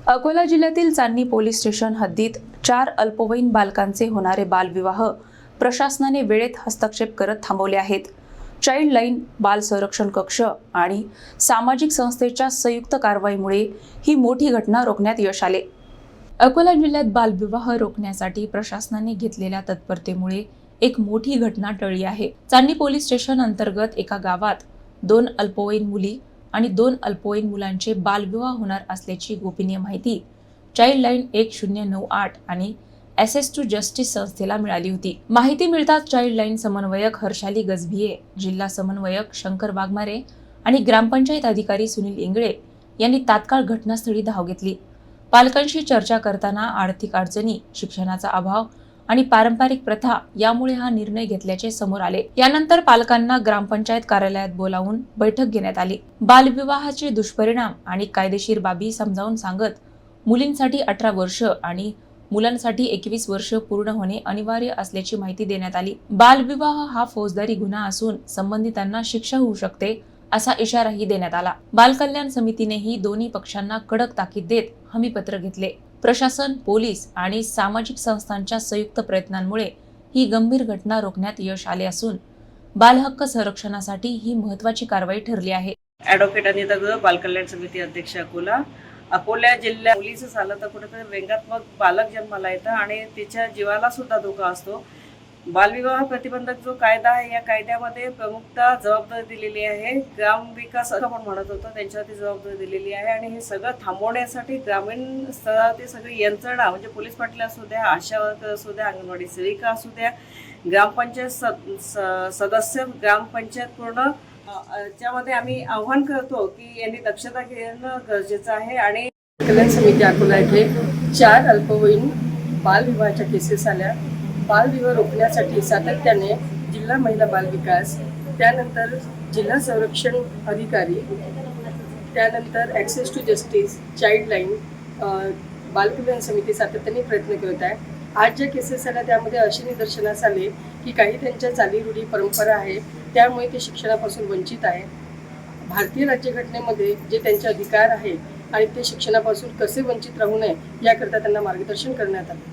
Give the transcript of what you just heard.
अकोला जिल्ह्यातील चांदणी police station हद्दीत 4 अल्पवयीन बालकांचे होणारे बालविवाह प्रशासनाने वेळेत हस्तक्षेप करत थांबवले आहेत. चाइल्ड लाईन, बाल संरक्षण कक्ष आणि सामाजिक संस्थेच्या संयुक्त कारवाईमुळे ही मोठी घटना रोखण्यात यश आले. अकोला जिल्ह्यात बालविवाह रोखण्यासाठी प्रशासनाने घेतलेल्या तत्परतेमुळे एक मोठी घटना टळली आहे. चांदणी पोलीस स्टेशन अंतर्गत एका गावात 2 अल्पवयीन मुली आणि 2 अल्पवयीन मुलांचे बालविवाह होणार असल्याची गोपनीय माहिती चाइल्ड लाईन 1098 आणि ॲसेस टू जस्टिस संस्थेला मिळाली होती. माहिती मिळताच चाइल्ड लाईन समन्वयक हर्षाली गजभिये, जिल्हा समन्वयक शंकर वाघमारे आणि ग्रामपंचायत अधिकारी सुनील इंगळे यांनी तात्काळ घटनास्थळी धाव घेतली. पालकांशी चर्चा करताना आर्थिक अडचणी, शिक्षणाचा अभाव आणि पारंपरिक प्रथा यामुळे हा निर्णय घेतल्याचे समोर आले. यानंतर पालकांना ग्रामपंचायत कार्यालयात बोलावून बैठक घेण्यात आली. बालविवाहाचे दुष्परिणाम आणि कायदेशीर बाबी समजावून सांगत मुलींसाठी 18 वर्ष आणि मुलांसाठी 21 वर्ष पूर्ण होणे अनिवार्य असल्याची माहिती देण्यात आली. बालविवाह हा फौजदारी गुन्हा असून संबंधितांना शिक्षा होऊ शकते असा इशाराही देण्यात आला. बालकल्याण समितीनेही दोन्ही पक्षांना कडक ताकीद देत हमीपत्र घेतले. प्रशासन, पोलीस आणि सामाजिक संस्थांच्या संयुक्त प्रयत्नांमुळे ही गंभीर घटना रोखण्यात यश आले असून बालहक्क संरक्षणासाठी ही महत्त्वाची कारवाई ठरली आहे. ॲडव्होकेट अनिता ग, बालकल्याण समिती अध्यक्ष अकोला. अकोला जिल्ह्यात मुलीचं झालं तर कुठेतरी व्यंगात्मक बालक जन्माला येतं आणि तिच्या जीवाला सुद्धा धोका असतो. बालविवाह प्रतिबंधक जो कायदा आहे, या कायद्यामध्ये प्रमुखता जबाबदारी दिलेली आहे. ग्रामविकास असं आपण म्हणत होतो, त्यांच्यावरती जबाबदारी दिलेली आहे आणि हे सगळं थांबवण्यासाठी ग्रामीण स्तरावरती सगळी यंत्रणा म्हणजे पोलीस पाटील असू द्या, आशा वर्कर असू द्या, अंगणवाडी सेविका असू द्या, ग्रामपंचायत सदस्य, ग्रामपंचायत पूर्ण त्यामध्ये आम्ही आव्हान करतो की यांनी दक्षता घेणं गरजेचं आहे. आणि कल्याण समिती अकोला येथे 4 अल्पवयीन बालविवाहाच्या केसेस आल्या. बालविवाह रोखण्यासाठी सातत्याने जिल्हा महिला बाल विकास, त्यानंतर जिल्हा संरक्षण अधिकारी, त्यानंतर access to justice, child line, बालकल्याण समिती सातत्याने प्रयत्न करत आहे. आज ज्या केसेस आल्या त्यामध्ये असे निदर्शनास आले की काही त्यांच्या चालीरूढी परंपरा आहे, त्यामुळे ते शिक्षणापासून वंचित आहे. भारतीय राज्यघटनेमध्ये जे त्यांचे अधिकार आहे आणि ते शिक्षणापासून कसे वंचित राहू नये याकरता त्यांना मार्गदर्शन करण्यात आले.